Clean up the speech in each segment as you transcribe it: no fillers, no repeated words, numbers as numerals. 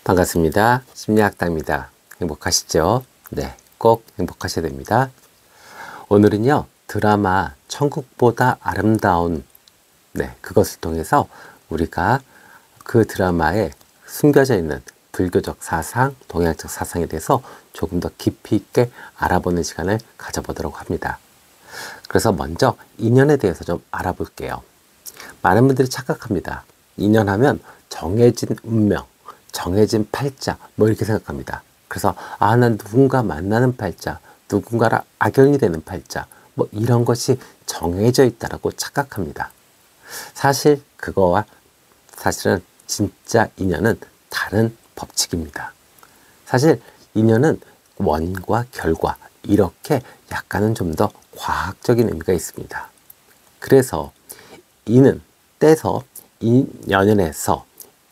반갑습니다. 심리학당입니다. 행복하시죠? 네, 꼭 행복하셔야 됩니다. 오늘은요, 드라마 천국보다 아름다운 그것을 통해서 우리가 그 드라마에 숨겨져 있는 불교적 사상, 동양적 사상에 대해서 조금 더 깊이 있게 알아보는 시간을 가져보도록 합니다. 그래서 먼저 인연에 대해서 좀 알아볼게요. 많은 분들이 착각합니다. 인연하면 정해진 운명, 정해진 팔자 이렇게 생각합니다. 그래서 난 누군가 만나는 팔자, 누군가랑 악연이 되는 팔자 이런 것이 정해져 있다라고 착각합니다. 사실 그거와 사실은 진짜 인연은 다른 법칙입니다. 사실 인연은 원과 결과 이렇게 약간은 좀 더 과학적인 의미가 있습니다. 그래서 이는 떼서 연연해서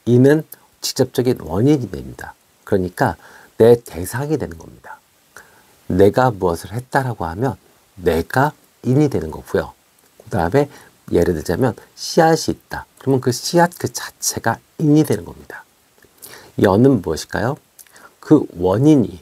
이는 직접적인 원인이 됩니다. 그러니까 내 대상이 되는 겁니다. 내가 무엇을 했다라고 하면 내가 인이 되는 거고요. 그 다음에 예를 들자면 씨앗이 있다. 그러면 그 씨앗 그 자체가 인이 되는 겁니다. 연은 무엇일까요? 그 원인이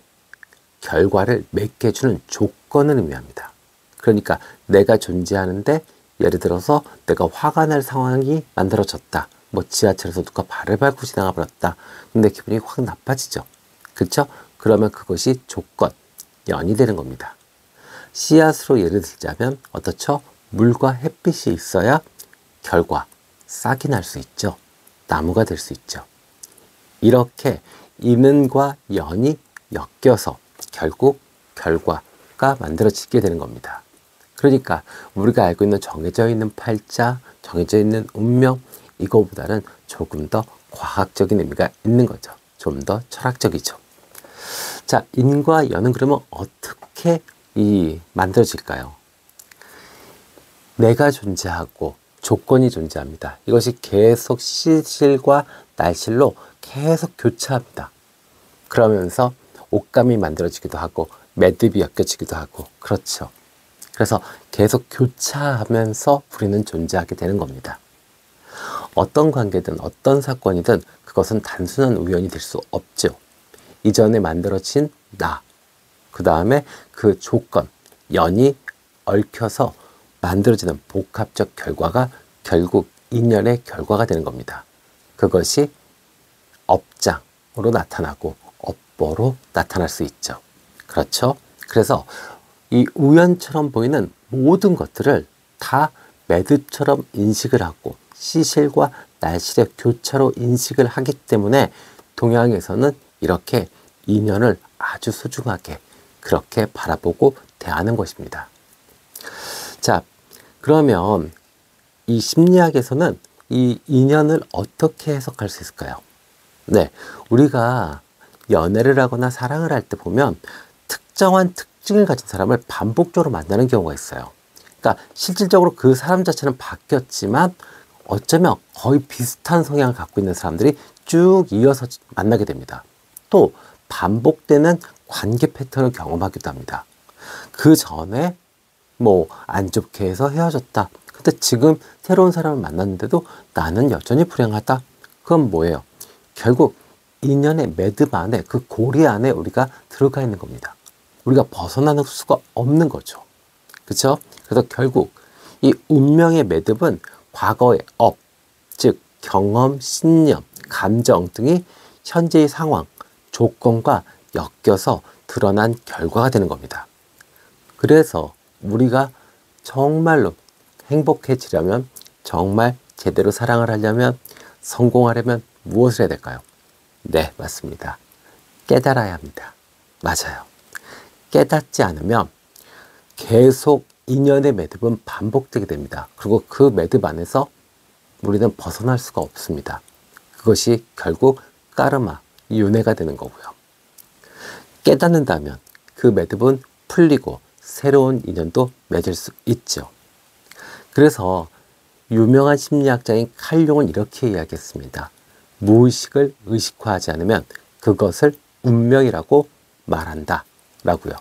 결과를 맺게 해주는 조건을 의미합니다. 그러니까 내가 존재하는데 예를 들어서 내가 화가 날 상황이 만들어졌다. 지하철에서 누가 발을 밟고 지나가 버렸다. 근데 기분이 확 나빠지죠. 그렇죠? 그러면 그것이 조건, 연이 되는 겁니다. 씨앗으로 예를 들자면 어떻죠? 물과 햇빛이 있어야 결과, 싹이 날 수 있죠. 나무가 될 수 있죠. 이렇게 인과 연이 엮여서 결국 결과가 만들어지게 되는 겁니다. 그러니까 우리가 알고 있는 정해져 있는 팔자, 정해져 있는 운명, 이거보다는 조금 더 과학적인 의미가 있는 거죠. 좀 더 철학적이죠. 자, 인과 연은 그러면 어떻게 만들어질까요? 내가 존재하고 조건이 존재합니다. 이것이 계속 시실과 날실로 계속 교차합니다. 그러면서 옷감이 만들어지기도 하고 매듭이 엮여지기도 하고 그렇죠. 그래서 계속 교차하면서 우리는 존재하게 되는 겁니다. 어떤 관계든 어떤 사건이든 그것은 단순한 우연이 될 수 없죠. 이전에 만들어진 나, 그 다음에 그 조건, 연이 얽혀서 만들어지는 복합적 결과가 결국 인연의 결과가 되는 겁니다. 그것이 업장으로 나타나고 업보로 나타날 수 있죠. 그렇죠? 그래서 이 우연처럼 보이는 모든 것들을 다 매듭처럼 인식을 하고 시실과 날실의 교차로 인식을 하기 때문에 동양에서는 이렇게 인연을 아주 소중하게 그렇게 바라보고 대하는 것입니다. 자, 그러면 이 심리학에서는 이 인연을 어떻게 해석할 수 있을까요? 네, 우리가 연애를 하거나 사랑을 할 때 보면 특정한 특징을 가진 사람을 반복적으로 만나는 경우가 있어요. 그러니까 실질적으로 그 사람 자체는 바뀌었지만 어쩌면 거의 비슷한 성향을 갖고 있는 사람들이 쭉 이어서 만나게 됩니다. 또 반복되는 관계 패턴을 경험하기도 합니다. 그 전에 안 좋게 해서 헤어졌다. 근데 지금 새로운 사람을 만났는데도 나는 여전히 불행하다. 그건 뭐예요? 결국 인연의 매듭 안에 그 고리 안에 우리가 들어가 있는 겁니다. 우리가 벗어나는 수가 없는 거죠. 그렇죠? 그래서 결국 이 운명의 매듭은 과거의 업, 즉 경험, 신념, 감정 등이 현재의 상황, 조건과 엮여서 드러난 결과가 되는 겁니다. 그래서 우리가 정말로 행복해지려면, 정말 제대로 사랑을 하려면, 성공하려면 무엇을 해야 될까요? 네, 맞습니다. 깨달아야 합니다. 맞아요. 깨닫지 않으면 계속 인연의 매듭은 반복되게 됩니다. 그리고 그 매듭 안에서 우리는 벗어날 수가 없습니다. 그것이 결국 까르마, 윤회가 되는 거고요. 깨닫는다면 그 매듭은 풀리고 새로운 인연도 맺을 수 있죠. 그래서 유명한 심리학자인 칼 융은 이렇게 이야기했습니다. 무의식을 의식화하지 않으면 그것을 운명이라고 말한다 라고요.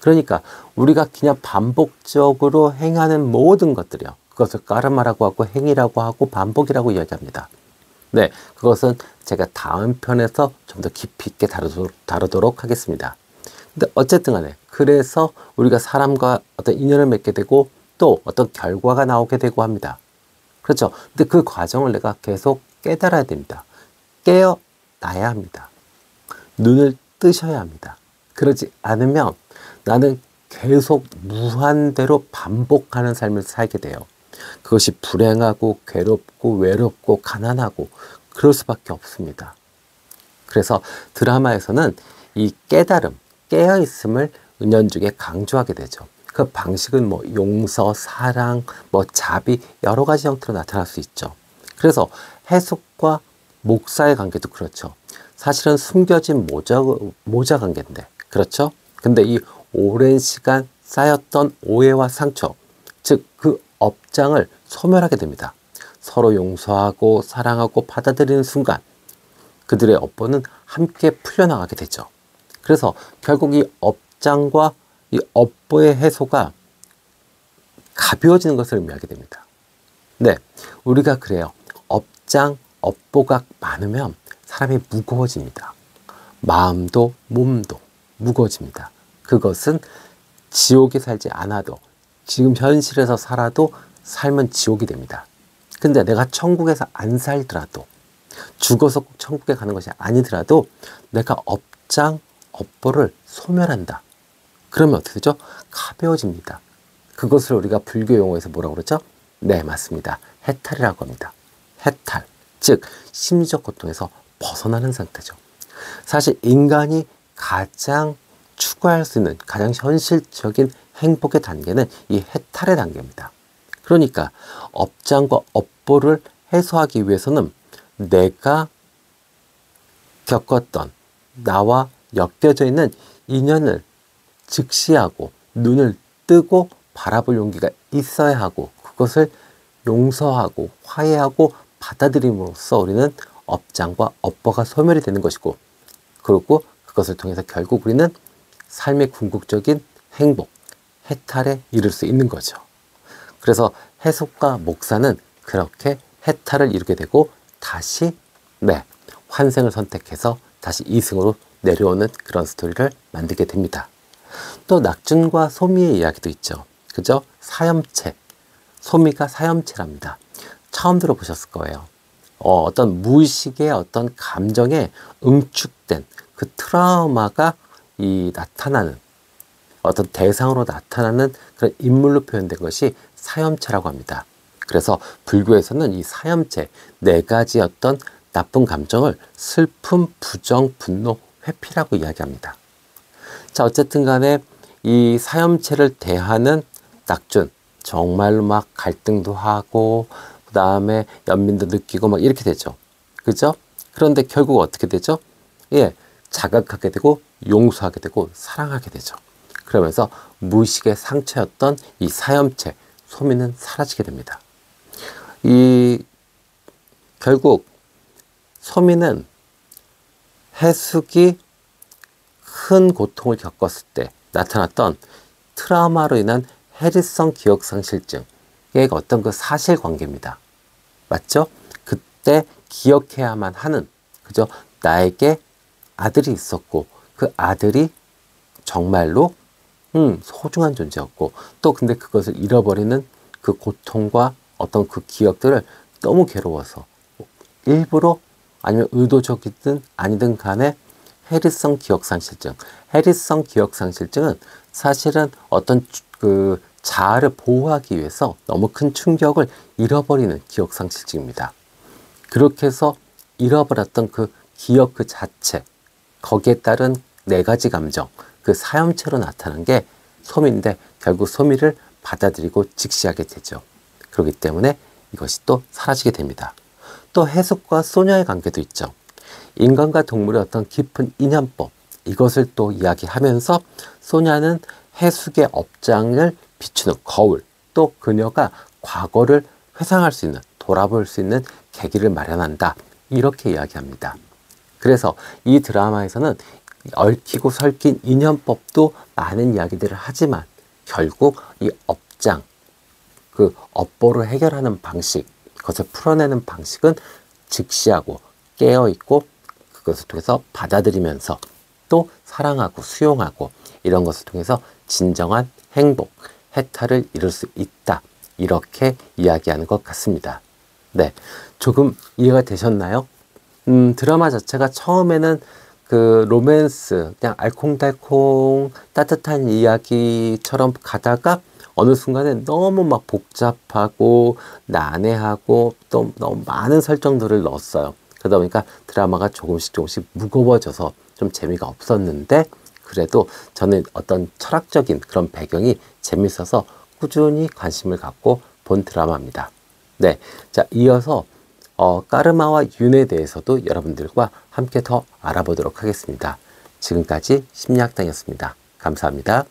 그러니까 우리가 그냥 반복적으로 행하는 모든 것들이요. 그것을 까르마라고 하고 행위라고 하고 반복이라고 이야기합니다. 네, 그것은 제가 다음 편에서 좀 더 깊이 있게 다루도록 하겠습니다. 근데 어쨌든 간에 그래서 우리가 사람과 어떤 인연을 맺게 되고 또 어떤 결과가 나오게 되고 합니다. 그렇죠. 근데 그 과정을 내가 계속 깨달아야 됩니다. 깨어나야 합니다. 눈을 뜨셔야 합니다. 그러지 않으면 나는 계속 무한대로 반복하는 삶을 살게 돼요. 그것이 불행하고 괴롭고 외롭고 가난하고 그럴 수밖에 없습니다. 그래서 드라마에서는 이 깨달음, 깨어있음을 은연중에 강조하게 되죠. 그 방식은 뭐 용서, 사랑, 뭐 자비 여러 가지 형태로 나타날 수 있죠. 그래서 해숙과 목사의 관계도 그렇죠. 사실은 숨겨진 모자 관계인데 그렇죠. 근데 이 오랜 시간 쌓였던 오해와 상처, 즉 그 업장을 소멸하게 됩니다. 서로 용서하고 사랑하고 받아들이는 순간 그들의 업보는 함께 풀려나가게 되죠. 그래서 결국 이 업장과 이 업보의 해소가 가벼워지는 것을 의미하게 됩니다. 네, 우리가 그래요. 업장, 업보가 많으면 사람이 무거워집니다. 마음도 몸도 무거워집니다. 그것은 지옥에 살지 않아도 지금 현실에서 살아도 삶은 지옥이 됩니다. 근데 내가 천국에서 안 살더라도 죽어서 꼭 천국에 가는 것이 아니더라도 내가 업장, 업보를 소멸한다. 그러면 어떻게 되죠? 가벼워집니다. 그것을 우리가 불교 용어에서 뭐라고 그러죠? 네, 맞습니다. 해탈이라고 합니다. 해탈, 즉 심리적 고통에서 벗어나는 상태죠. 사실 인간이 가장 추구할 수 있는 가장 현실적인 행복의 단계는 이 해탈의 단계입니다. 그러니까 업장과 업보를 해소하기 위해서는 내가 겪었던 나와 엮여져 있는 인연을 직시하고 눈을 뜨고 바라볼 용기가 있어야 하고 그것을 용서하고 화해하고 받아들임으로써 우리는 업장과 업보가 소멸이 되는 것이고 그리고 그것을 통해서 결국 우리는 삶의 궁극적인 행복, 해탈에 이를 수 있는 거죠. 그래서 해숙과 목사는 그렇게 해탈을 이루게 되고 다시 환생을 선택해서 다시 이승으로 내려오는 그런 스토리를 만들게 됩니다. 또 낙준과 소미의 이야기도 있죠. 그죠? 사염체. 소미가 사염체랍니다. 처음 들어보셨을 거예요. 어떤 무의식의 어떤 감정에 응축된 그 트라우마가 나타나는 어떤 대상으로 나타나는 그런 인물로 표현된 것이 사염체라고 합니다. 그래서 불교에서는 이 사염체 네 가지 어떤 나쁜 감정을 슬픔, 부정, 분노, 회피라고 이야기합니다. 자, 어쨌든 간에 이 사염체를 대하는 낙준 정말로 막 갈등도 하고 그 다음에 연민도 느끼고 막 이렇게 되죠. 그죠? 그런데 결국 어떻게 되죠? 자각하게 되고 용서하게 되고 사랑하게 되죠. 그러면서 무의식의 상처였던 이 사염체 소미는 사라지게 됩니다. 결국 소미는 해숙이 큰 고통을 겪었을 때 나타났던 트라우마로 인한 해리성 기억상실증의 어떤 그 사실관계입니다. 맞죠? 그때 기억해야만 하는 그죠? 나에게 아들이 있었고 그 아들이 정말로 소중한 존재였고 또 근데 그것을 잃어버리는 그 고통과 어떤 그 기억들을 너무 괴로워서 일부러 아니면 의도적이든 아니든 간에 해리성 기억상실증. 해리성 기억상실증은 사실은 어떤 그 자아를 보호하기 위해서 너무 큰 충격을 잃어버리는 기억상실증입니다. 그렇게 해서 잃어버렸던 그 기억 그 자체, 거기에 따른 네 가지 감정, 그 사염체로 나타난 게 소미인데 결국 소미를 받아들이고 직시하게 되죠. 그렇기 때문에 이것이 또 사라지게 됩니다. 또 해숙과 소녀의 관계도 있죠. 인간과 동물의 어떤 깊은 인연법, 이것을 또 이야기하면서 소녀는 해숙의 업장을 비추는 거울, 또 그녀가 과거를 회상할 수 있는, 돌아볼 수 있는 계기를 마련한다. 이렇게 이야기합니다. 그래서 이 드라마에서는 얽히고 설킨 인연법도 많은 이야기들을 하지만 결국 이 업장, 그 업보를 해결하는 방식, 그것을 풀어내는 방식은 직시하고 깨어있고 그것을 통해서 받아들이면서 또 사랑하고 수용하고 이런 것을 통해서 진정한 행복, 해탈을 이룰 수 있다. 이렇게 이야기하는 것 같습니다. 네, 조금 이해가 되셨나요? 드라마 자체가 처음에는 그 로맨스, 그냥 알콩달콩 따뜻한 이야기처럼 가다가 어느 순간에 너무 막 복잡하고 난해하고 또 너무 많은 설정들을 넣었어요. 그러다 보니까 드라마가 조금씩 무거워져서 좀 재미가 없었는데 그래도 저는 어떤 철학적인 그런 배경이 재밌어서 꾸준히 관심을 갖고 본 드라마입니다. 네, 자 이어서 까르마와 윤에 대해서도 여러분들과 함께 더 알아보도록 하겠습니다. 지금까지 심리학당이었습니다. 감사합니다.